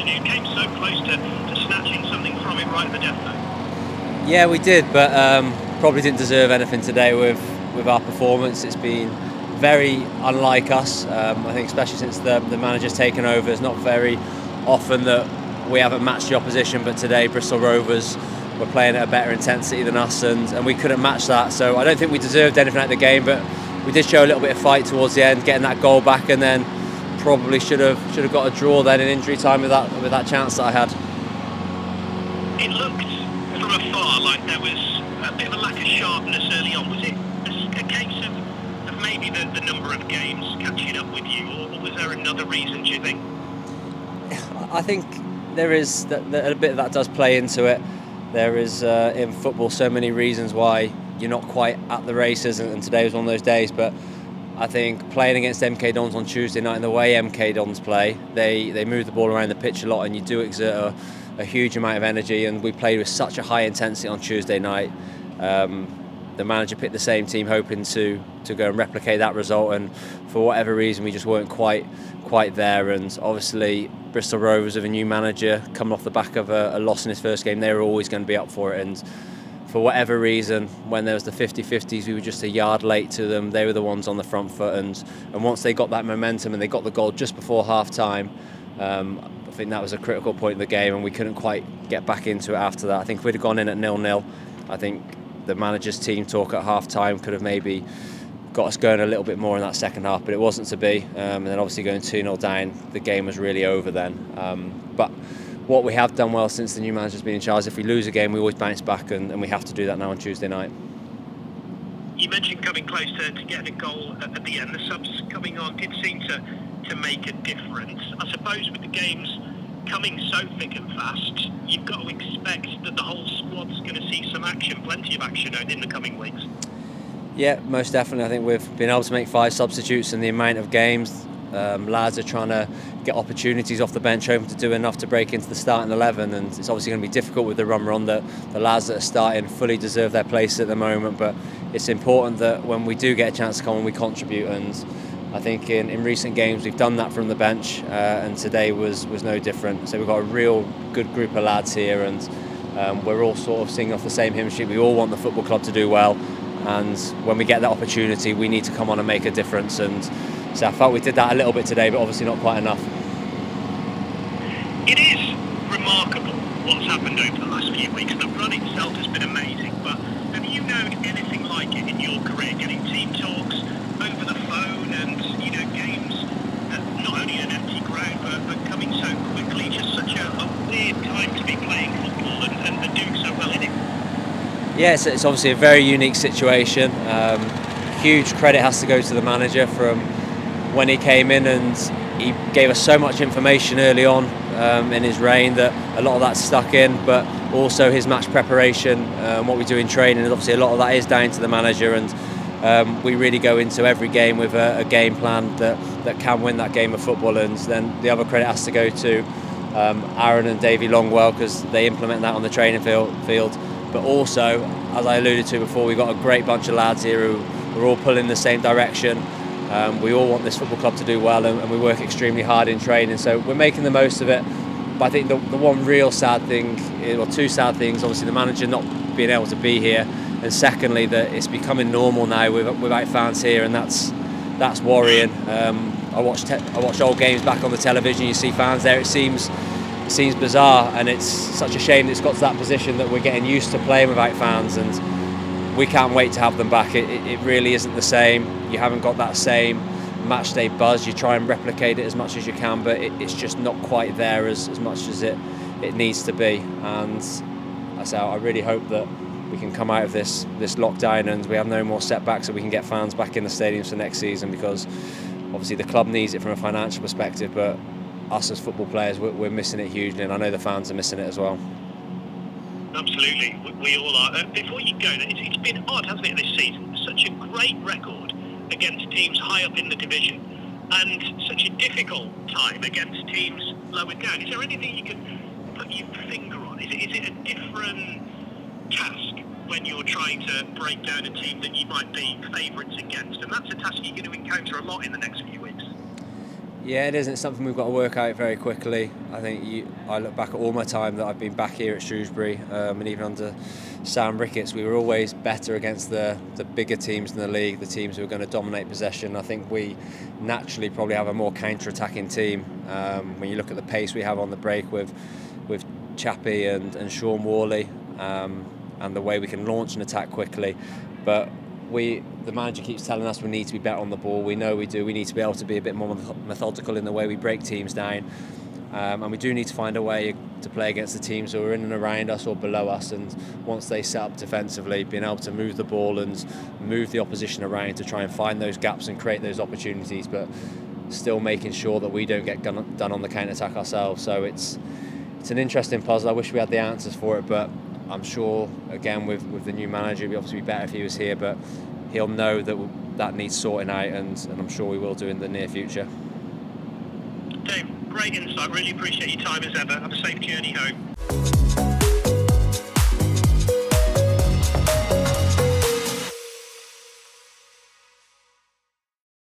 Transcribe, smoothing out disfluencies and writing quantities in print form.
afternoon. Came so close to snatching something from it right at the death note. Yeah, we did, but probably didn't deserve anything today with our performance. It's been very unlike us. I think especially since the manager's taken over, it's not very often that we haven't matched the opposition, but today Bristol Rovers were playing at a better intensity than us, and we couldn't match that. So I don't think we deserved anything out of the game, but we did show a little bit of fight towards the end, getting that goal back, and then probably should have got a draw then in injury time with that chance that I had. It looked from afar like there was a bit of a lack of sharpness early on. Was it a case of maybe the number of games catching up with you, or was there another reason, do you think? I think there is a bit of that does play into it. There is in football so many reasons why you're not quite at the races, and today was one of those days. But I think playing against MK Dons on Tuesday night and the way MK Dons play, they move the ball around the pitch a lot, and you do exert a huge amount of energy. And we played with such a high intensity on Tuesday night. The manager picked the same team hoping to go and replicate that result, and for whatever reason we just weren't quite there. And obviously Bristol Rovers with a new manager coming off the back of a loss in his first game, they were always going to be up for it, and for whatever reason when there was the 50-50s we were just a yard late to them. They were the ones on the front foot, and once they got that momentum and they got the goal just before half time, I think that was a critical point in the game, and we couldn't quite get back into it after that. I think if we'd have gone in at 0-0, I think the manager's team talk at half time could have maybe got us going a little bit more in that second half, but it wasn't to be. And then obviously going 2-0 down, the game was really over then. But what we have done well since the new manager's been in charge, if we lose a game we always bounce back, and we have to do that now on Tuesday night. You mentioned coming close to getting a goal at the end. The subs coming on did seem to make a difference. I suppose with the games coming so thick and fast, you've got to expect that the whole squad's going to see some action, plenty of action in the coming weeks. Yeah, most definitely. I think we've been able to make 5 substitutes in the amount of games. Lads are trying to get opportunities off the bench, hoping to do enough to break into the starting 11, and it's obviously going to be difficult with the run we're on. The lads that are starting fully deserve their place at the moment, but it's important that when we do get a chance to come on, we contribute, and I think in recent games we've done that from the bench, and today was no different. So we've got a real good group of lads here, and we're all sort of singing off the same hymn sheet. We all want the football club to do well, and when we get that opportunity we need to come on and make a difference, and so I felt we did that a little bit today, but obviously not quite enough. It is remarkable what's happened over the last few weeks. The run itself has been amazing, but have you known anything like it in your career, getting team talks over the phone and games not only in an empty ground but coming so quickly? Just such a weird time to be playing football and doing so well in it. Yes, it's obviously a very unique situation. Huge credit has to go to the manager from when he came in, and he gave us so much information early on in his reign that a lot of that's stuck in, but also his match preparation, what we do in training, and obviously a lot of that is down to the manager, and we really go into every game with a game plan that can win that game of football. And then the other credit has to go to Aaron and Davey Longwell, because they implement that on the training field. But also, as I alluded to before, we've got a great bunch of lads here who are all pulling in the same direction. We all want this football club to do well, and we work extremely hard in training, so we're making the most of it. But I think the one real sad thing, or two sad things, obviously the manager not being able to be here, and secondly that it's becoming normal now without fans here, and that's worrying. I watched old games back on the television, you see fans there, it seems bizarre, and it's such a shame that it's got to that position that we're getting used to playing without fans, and we can't wait to have them back. It really isn't the same. You haven't got that same match day buzz. You try and replicate it as much as you can, but it's just not quite there as much as it needs to be. And I really hope that we can come out of this lockdown and we have no more setbacks, so we can get fans back in the stadiums for next season, because obviously the club needs it from a financial perspective, but us as football players, we're missing it hugely, and I know the fans are missing it as well. Absolutely, we all are. Before you go, it's been odd, hasn't it, this season? Such a great record against teams high up in the division, and such a difficult time against teams lower down. Is there anything you can put your finger on? Is it a different task when you're trying to break down a team that you might be favourites against? And that's a task you're going to encounter a lot in the next few weeks. Yeah, it isn't. It's something we've got to work out very quickly. I think I look back at all my time that I've been back here at Shrewsbury, and even under Sam Ricketts, we were always better against the bigger teams in the league, the teams who are going to dominate possession. I think we naturally probably have a more counter-attacking team. When you look at the pace we have on the break with Chappie and Sean Worley, and the way we can launch an attack quickly, but the manager keeps telling us we need to be better on the ball. We know we do. We need to be able to be a bit more methodical in the way we break teams down, and we do need to find a way to play against the teams who are in and around us or below us, and once they set up defensively, being able to move the ball and move the opposition around to try and find those gaps and create those opportunities, but still making sure that we don't get done on the counter-attack ourselves. So it's an interesting puzzle. I wish we had the answers for it, but I'm sure, again, with the new manager, it'd obviously be better if he was here, but he'll know that needs sorting out, and I'm sure we will do in the near future. Dave, great insight. Really appreciate your time as ever. Have a safe journey home.